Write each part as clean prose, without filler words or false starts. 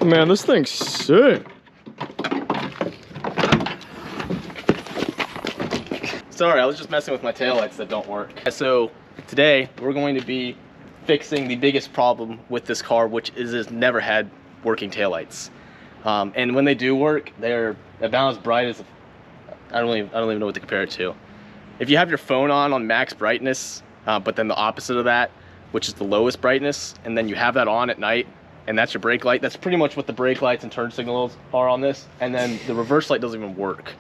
Man, this thing's sick. Sorry, I was just messing with my taillights that don't work. So today we're going to be fixing the biggest problem with this car, which is it's never had working taillights. And when they do work, they're about as bright as I don't even know what to compare it to. If you have your phone on max brightness, but then the opposite of that, which is the lowest brightness, and then you have that on at night, and that's your brake light. That's pretty much what the brake lights and turn signals are on this. And then the reverse light doesn't even work.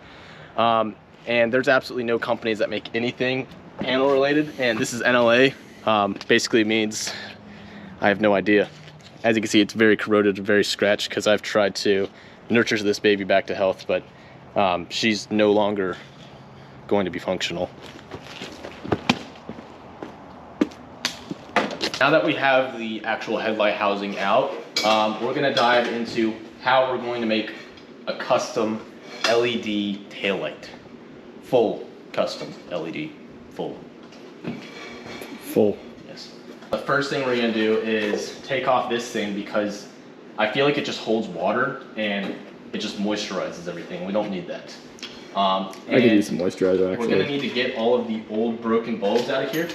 And there's absolutely no companies that make anything panel related, and this is NLA. Basically means I have no idea. As you can see, it's very corroded and very scratched because I've tried to nurture this baby back to health, but she's no longer going to be functional. Now that we have the actual headlight housing out, we're gonna dive into how we're going to make a custom LED taillight. Full custom LED, full. Yes. The first thing we're gonna do is take off this thing because I feel like it just holds water and it just moisturizes everything. We don't need that. I could use some moisturizer actually. We're gonna need to get all of the old broken bulbs out of here.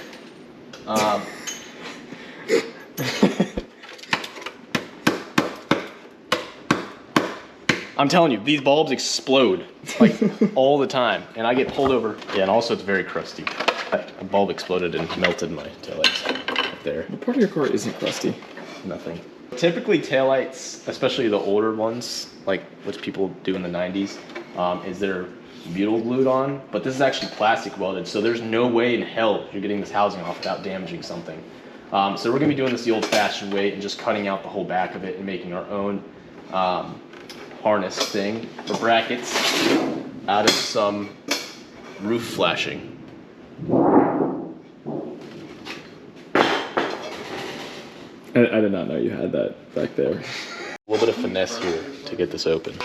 I'm telling you, these bulbs explode like all the time, and I get pulled over. Yeah, and also it's very crusty. A bulb exploded and melted my taillights up there. What part of your car isn't crusty? Nothing. Typically taillights, especially the older ones, like what people do in the 90s, is they're butyl glued on, but this is actually plastic welded, so there's no way in hell you're getting this housing off without damaging something. So we're gonna be doing this the old-fashioned way and just cutting out the whole back of it and making our own harness thing for brackets out of some roof flashing. I did not know you had that back there. A little bit of finesse here to get this open.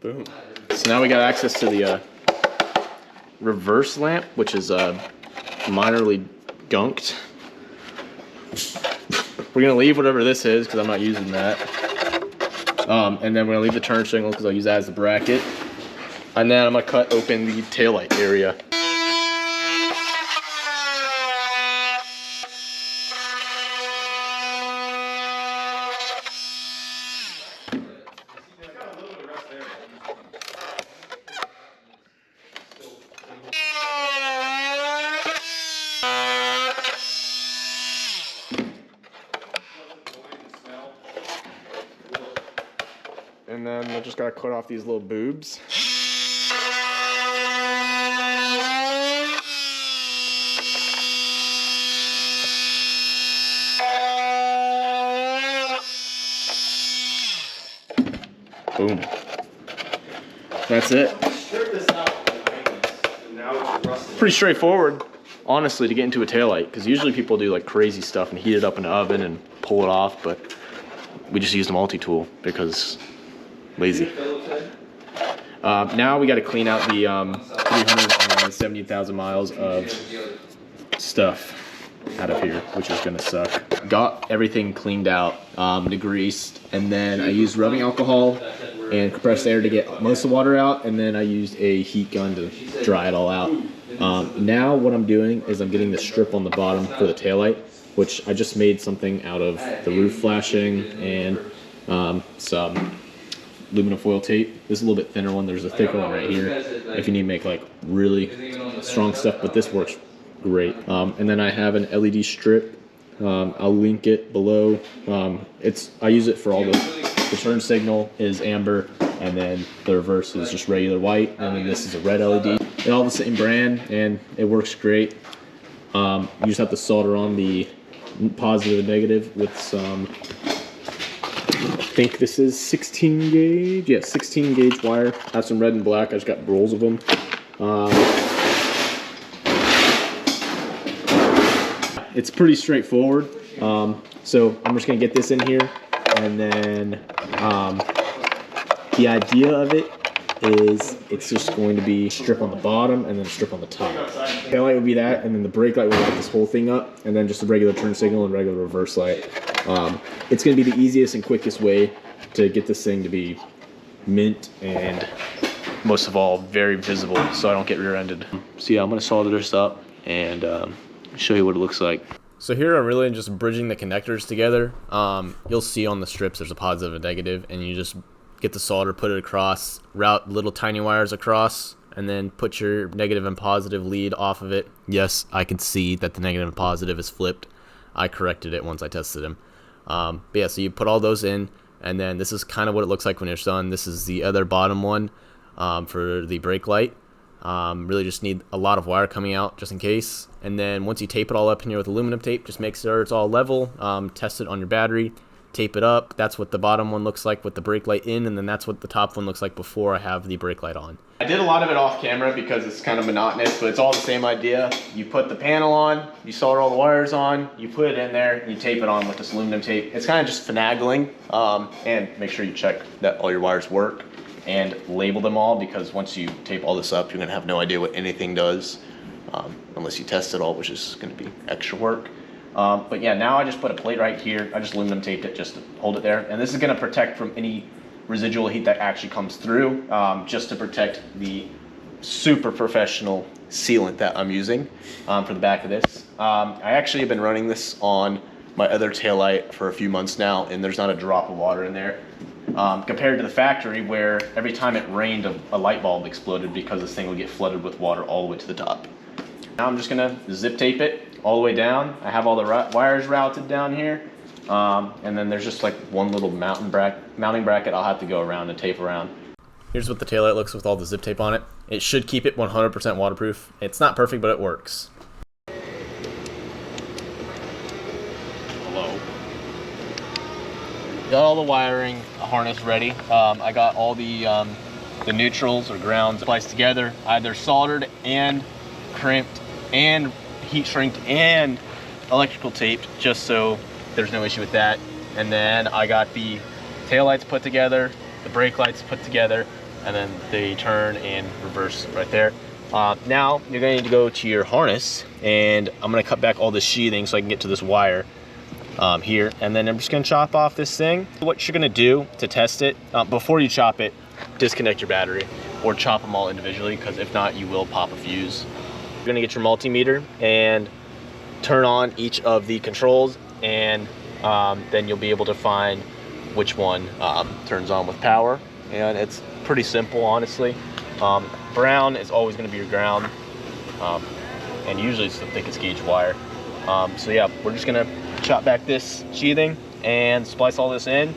Boom. So now we got access to the reverse lamp, which is minorly gunked. We're gonna leave whatever this is because I'm not using that. And then we're gonna leave the turn signal because I'll use that as the bracket. And then I'm gonna cut open the taillight area. And then I just gotta cut off these little boobs. Boom. That's it. Pretty straightforward, honestly, to get into a taillight, because usually people do like crazy stuff and heat it up in the oven and pull it off, but we just used a multi-tool because lazy. Now we got to clean out the 370,000 miles of stuff out of here, which is gonna suck. Got everything cleaned out, degreased, and then I used rubbing alcohol and compressed air to get most of the water out, and then I used a heat gun to dry it all out. Now what I'm doing is I'm getting the strip on the bottom for the taillight, which I just made something out of the roof flashing and some aluminum foil tape. This is a little bit thinner one. There's a thicker one right here if you need to make like really strong stuff, but this works great. And then I have an LED strip. I'll link it below. I use it for all the turn signal is amber, and then the reverse is just regular white, and then this is a red LED. They're all the same brand, and it works great. You just have to solder on the positive and negative with some, I think this is 16 gauge. Yeah, 16 gauge wire. I have some red and black. I just got rolls of them. It's pretty straightforward. So I'm just gonna get this in here, and then the idea of it is it's just going to be a strip on the bottom and then a strip on the top. Taillight would be that, and then the brake light would light this whole thing up, and then just a regular turn signal and regular reverse light. It's going to be the easiest and quickest way to get this thing to be mint and most of all very visible so I don't get rear-ended. So yeah, I'm going to solder this up and show you what it looks like. So here I'm really just bridging the connectors together. You'll see on the strips there's a positive and negative, and you just get the solder, put it across, route little tiny wires across, and then put your negative and positive lead off of it. Yes, I can see that the negative and positive is flipped. I corrected it once I tested them. But yeah, so you put all those in, and then this is kind of what it looks like when it's done. This is the other bottom one for the brake light. Really just need a lot of wire coming out just in case. And then once you tape it all up in here with aluminum tape, just make sure it's all level. Test it on your battery, tape it up. That's what the bottom one looks like with the brake light in, and then that's what the top one looks like before I have the brake light on. I did a lot of it off camera because it's kind of monotonous, but it's all the same idea. You put the panel on, you solder all the wires on, you put it in there, and you tape it on with this aluminum tape. It's kind of just finagling, and make sure you check that all your wires work and label them all, because once you tape all this up, you're gonna have no idea what anything does, unless you test it all, which is gonna be extra work. But yeah, now I just put a plate right here. I just aluminum taped it just to hold it there. And this is gonna protect from any residual heat that actually comes through, just to protect the super professional sealant that I'm using for the back of this. I actually have been running this on my other taillight for a few months now, and there's not a drop of water in there. Compared to the factory, where every time it rained, a light bulb exploded because this thing would get flooded with water all the way to the top. Now I'm just gonna zip tape it all the way down. I have all the wires routed down here, and then there's just like one little mounting bracket I'll have to go around and tape around. Here's what the taillight looks with all the zip tape on it. It should keep it 100% waterproof. It's not perfect, but it works. Hello. Got all the wiring harness ready. I got all the neutrals or grounds spliced together, either soldered and crimped and heat shrinked and electrical taped, just so there's no issue with that. And then I got the tail lights put together, the brake lights put together, and then the turn and reverse right there. Now you're going to need to go to your harness, and I'm going to cut back all the sheathing so I can get to this wire here, and then I'm just going to chop off this thing. What you're going to do to test it, before you chop it, disconnect your battery or chop them all individually, because if not, you will pop a fuse. You're going to get your multimeter and turn on each of the controls, and then you'll be able to find which one turns on with power. And it's pretty simple, honestly. Brown is always going to be your ground, and usually it's the thickest gauge wire. So yeah, we're just going to chop back this sheathing and splice all this in,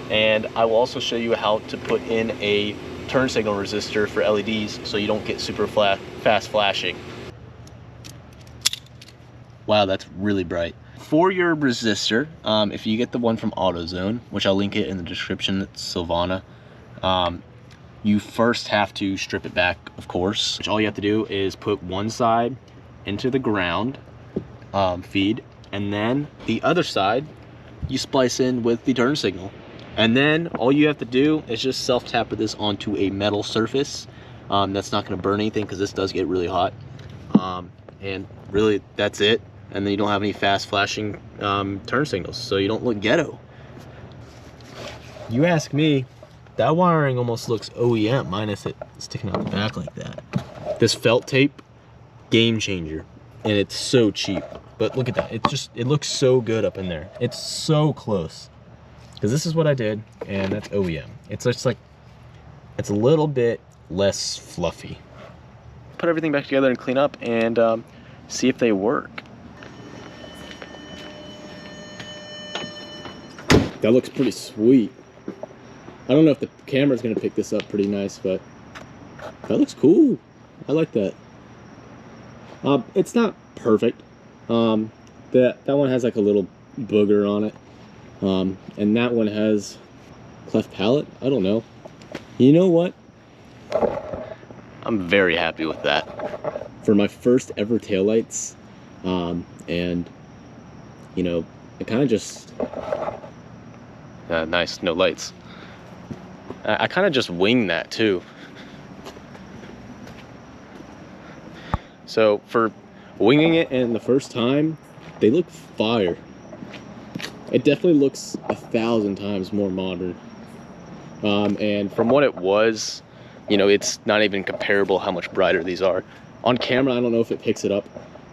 and I will also show you how to put in a turn signal resistor for LEDs so you don't get super fast flashing. Wow, that's really bright. For your resistor, if you get the one from AutoZone, which I'll link it in the description, it's Sylvana, you first have to strip it back, of course. Which all you have to do is put one side into the ground feed, and then the other side you splice in with the turn signal. And then all you have to do is just self-taper this onto a metal surface. That's not going to burn anything, because this does get really hot. And really, that's it. And then you don't have any fast flashing turn signals, so you don't look ghetto. You ask me, that wiring almost looks OEM, minus it sticking out the back like that. This felt tape, game changer, and it's so cheap. But look at that, it looks so good up in there. It's so close. Because this is what I did, and that's OEM. It's just like, it's a little bit less fluffy. Put everything back together and clean up and see if they work. That looks pretty sweet. I don't know if the camera's gonna pick this up pretty nice, but that looks cool. I like that. It's not perfect. That one has like a little booger on it. And that one has cleft palate. I don't know. You know what? I'm very happy with that. For my first ever taillights, and you know, it kind of just nice, no lights. I kind of just winged that too. So for winging it and the first time, they look fire. It definitely looks 1,000 times more modern. And from what it was, you know, it's not even comparable how much brighter these are. On camera, I don't know if it picks it up,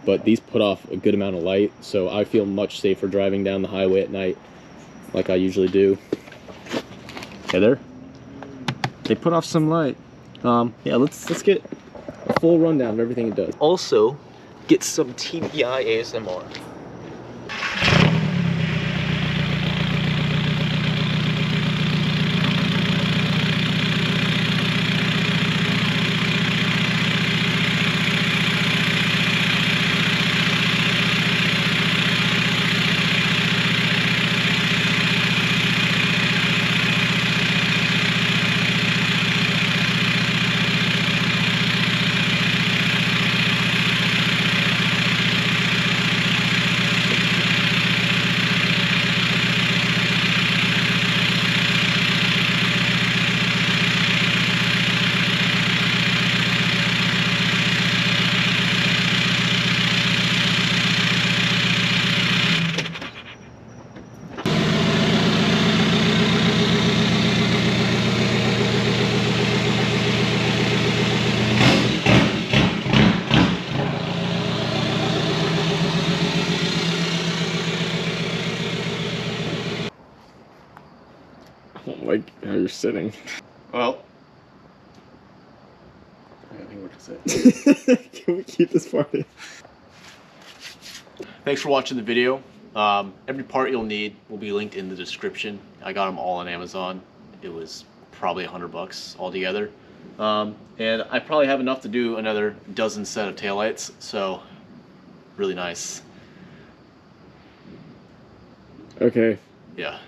but these put off a good amount of light, so I feel much safer driving down the highway at night like I usually do. Hey there. They put off some light. Yeah, let's get a full rundown of everything it does. Also, get some TBI ASMR. I don't like how you're sitting. Well, I think we're just Can we keep this part in? thanks for watching the video. Every part you'll need will be linked in the description. I got them all on Amazon. It was probably $100 altogether. And I probably have enough to do another dozen set of taillights, so really nice. Okay. Yeah.